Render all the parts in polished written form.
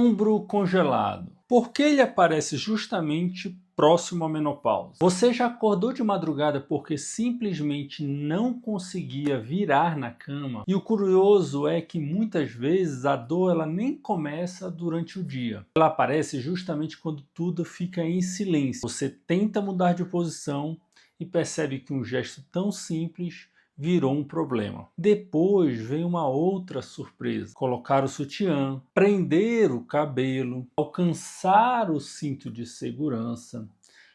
Ombro congelado. Por que ele aparece justamente próximo à menopausa? Você já acordou de madrugada porque simplesmente não conseguia virar na cama? E o curioso é que muitas vezes a dor ela nem começa durante o dia. Ela aparece justamente quando tudo fica em silêncio. Você tenta mudar de posição e percebe que um gesto tão simples virou um problema. Depois vem uma outra surpresa: colocar o sutiã, prender o cabelo, alcançar o cinto de segurança,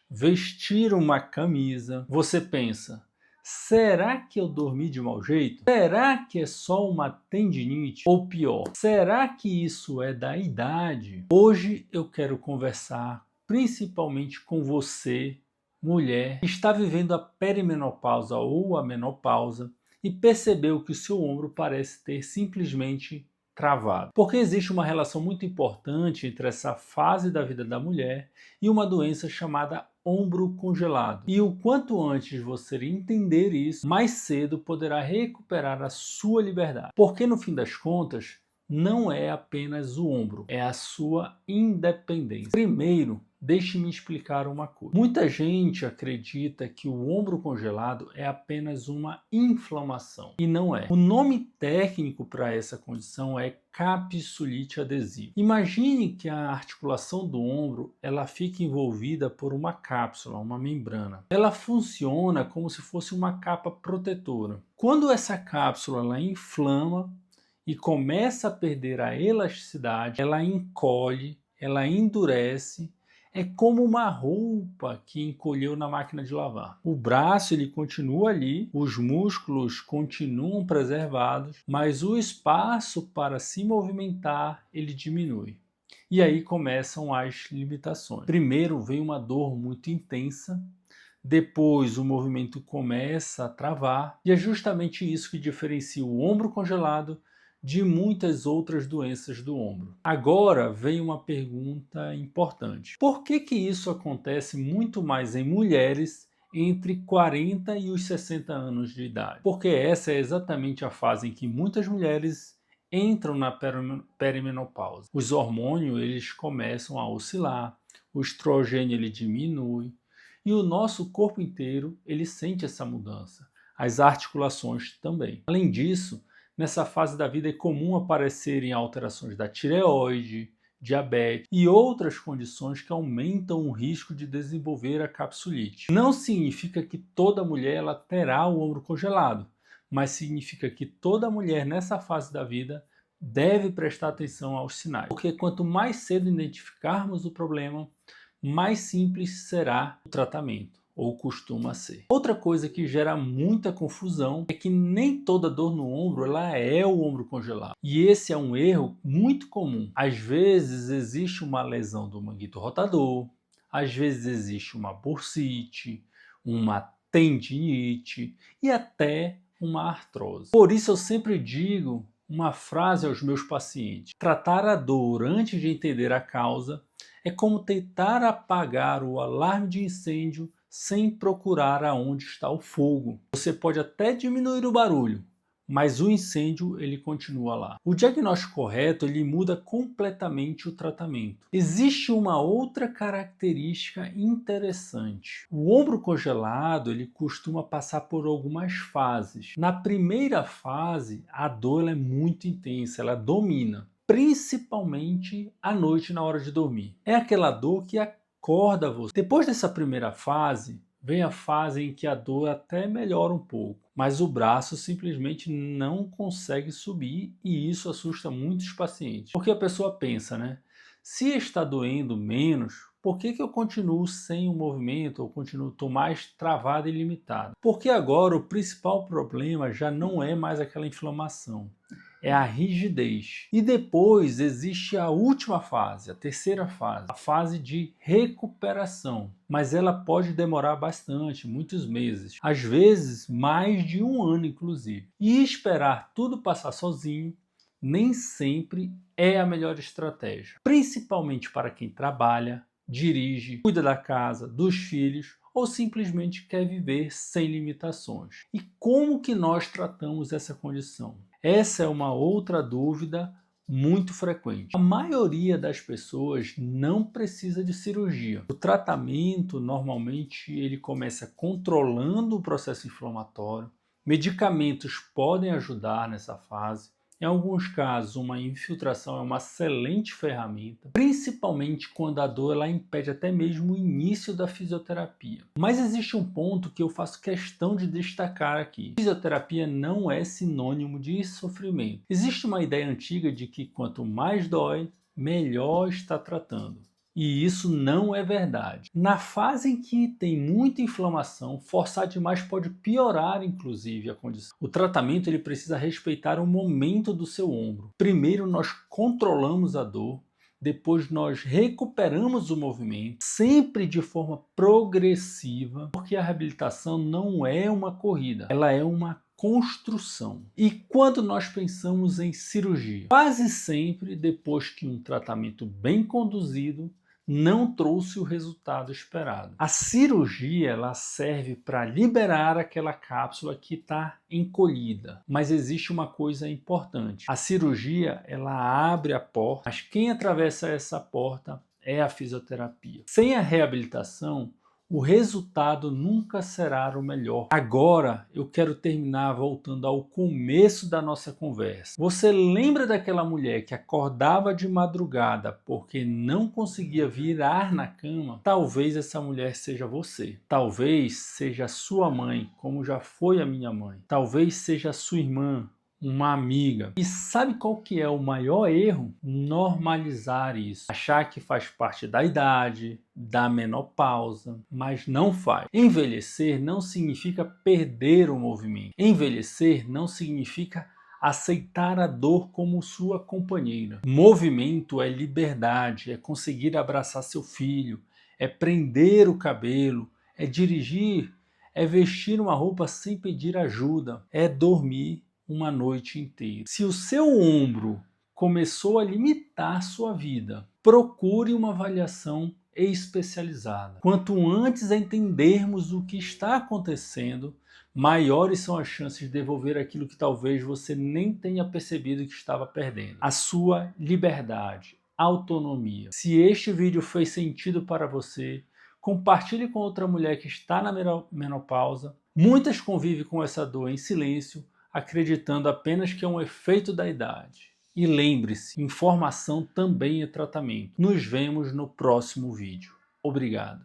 vestir uma camisa. Você pensa: será que eu dormi de mau jeito? Será que é só uma tendinite? Ou pior, será que isso é da idade? Hoje eu quero conversar principalmente com você, mulher, que está vivendo a perimenopausa ou a menopausa e percebeu que o seu ombro parece ter simplesmente travado. Porque existe uma relação muito importante entre essa fase da vida da mulher e uma doença chamada ombro congelado. E o quanto antes você entender isso, mais cedo poderá recuperar a sua liberdade. Porque no fim das contas, não é apenas o ombro, é a sua independência. Primeiro, deixe-me explicar uma coisa. Muita gente acredita que o ombro congelado é apenas uma inflamação, e não é. O nome técnico para essa condição é capsulite adesiva. Imagine que a articulação do ombro ela fica envolvida por uma cápsula, uma membrana. Ela funciona como se fosse uma capa protetora. Quando essa cápsula ela inflama e começa a perder a elasticidade, ela encolhe, ela endurece. É como uma roupa que encolheu na máquina de lavar. O braço ele continua ali, os músculos continuam preservados, mas o espaço para se movimentar ele diminui. E aí começam as limitações. Primeiro vem uma dor muito intensa, depois o movimento começa a travar, e é justamente isso que diferencia o ombro congelado de muitas outras doenças do ombro. Agora vem uma pergunta importante. Por que isso acontece muito mais em mulheres entre 40 e os 60 anos de idade? Porque essa é exatamente a fase em que muitas mulheres entram na perimenopausa. Os hormônios eles começam a oscilar, o estrogênio ele diminui e o nosso corpo inteiro ele sente essa mudança. As articulações também. Além disso, nessa fase da vida é comum aparecerem alterações da tireoide, diabetes e outras condições que aumentam o risco de desenvolver a capsulite. Não significa que toda mulher ela terá o ombro congelado, mas significa que toda mulher nessa fase da vida deve prestar atenção aos sinais. Porque quanto mais cedo identificarmos o problema, mais simples será o tratamento, ou costuma ser. Outra coisa que gera muita confusão é que nem toda dor no ombro ela é o ombro congelado. E esse é um erro muito comum. Às vezes existe uma lesão do manguito rotador, às vezes existe uma bursite, uma tendinite e até uma artrose. Por isso eu sempre digo uma frase aos meus pacientes: tratar a dor antes de entender a causa é como tentar apagar o alarme de incêndio sem procurar aonde está o fogo. Você pode até diminuir o barulho, mas o incêndio ele continua lá. O diagnóstico correto ele muda completamente o tratamento. Existe uma outra característica interessante. O ombro congelado ele costuma passar por algumas fases. Na primeira fase, a dor ela é muito intensa, ela domina, principalmente à noite na hora de dormir. É aquela dor que acorda você. Depois dessa primeira fase, vem a fase em que a dor até melhora um pouco, mas o braço simplesmente não consegue subir e isso assusta muitos pacientes. Porque a pessoa pensa, né? Se está doendo menos, por que eu continuo sem o movimento ou estou mais travado e limitado? Porque agora o principal problema já não é mais aquela inflamação, é a rigidez. E depois existe a última fase, a terceira fase, a fase de recuperação. Mas ela pode demorar bastante, muitos meses, às vezes mais de um ano inclusive. E esperar tudo passar sozinho nem sempre é a melhor estratégia, principalmente para quem trabalha, dirige, cuida da casa, dos filhos ou simplesmente quer viver sem limitações. E como que nós tratamos essa condição? Essa é uma outra dúvida muito frequente. A maioria das pessoas não precisa de cirurgia. O tratamento, normalmente, ele começa controlando o processo inflamatório. Medicamentos podem ajudar nessa fase. Em alguns casos, uma infiltração é uma excelente ferramenta, principalmente quando a dor ela impede até mesmo o início da fisioterapia. Mas existe um ponto que eu faço questão de destacar aqui. Fisioterapia não é sinônimo de sofrimento. Existe uma ideia antiga de que quanto mais dói, melhor está tratando. E isso não é verdade. Na fase em que tem muita inflamação, forçar demais pode piorar, inclusive, a condição. O tratamento ele precisa respeitar o momento do seu ombro. Primeiro nós controlamos a dor, depois nós recuperamos o movimento, sempre de forma progressiva, porque a reabilitação não é uma corrida, ela é uma construção. E quando nós pensamos em cirurgia? Quase sempre depois que um tratamento bem conduzido não trouxe o resultado esperado. A cirurgia ela serve para liberar aquela cápsula que está encolhida. Mas existe uma coisa importante. A cirurgia ela abre a porta, mas quem atravessa essa porta é a fisioterapia. Sem a reabilitação, o resultado nunca será o melhor. Agora eu quero terminar voltando ao começo da nossa conversa. Você lembra daquela mulher que acordava de madrugada porque não conseguia virar na cama? Talvez essa mulher seja você. Talvez seja sua mãe, como já foi a minha mãe. Talvez seja sua irmã, uma amiga. E sabe qual que é o maior erro? Normalizar isso. Achar que faz parte da idade, da menopausa, mas não faz. Envelhecer não significa perder o movimento. Envelhecer não significa aceitar a dor como sua companheira. Movimento é liberdade, é conseguir abraçar seu filho, é prender o cabelo, é dirigir, é vestir uma roupa sem pedir ajuda, é dormir uma noite inteira. Se o seu ombro começou a limitar sua vida, procure uma avaliação especializada. Quanto antes entendermos o que está acontecendo, maiores são as chances de devolver aquilo que talvez você nem tenha percebido que estava perdendo. A sua liberdade, autonomia. Se este vídeo fez sentido para você, compartilhe com outra mulher que está na menopausa. Muitas convivem com essa dor em silêncio, acreditando apenas que é um efeito da idade. E lembre-se, informação também é tratamento. Nos vemos no próximo vídeo. Obrigado.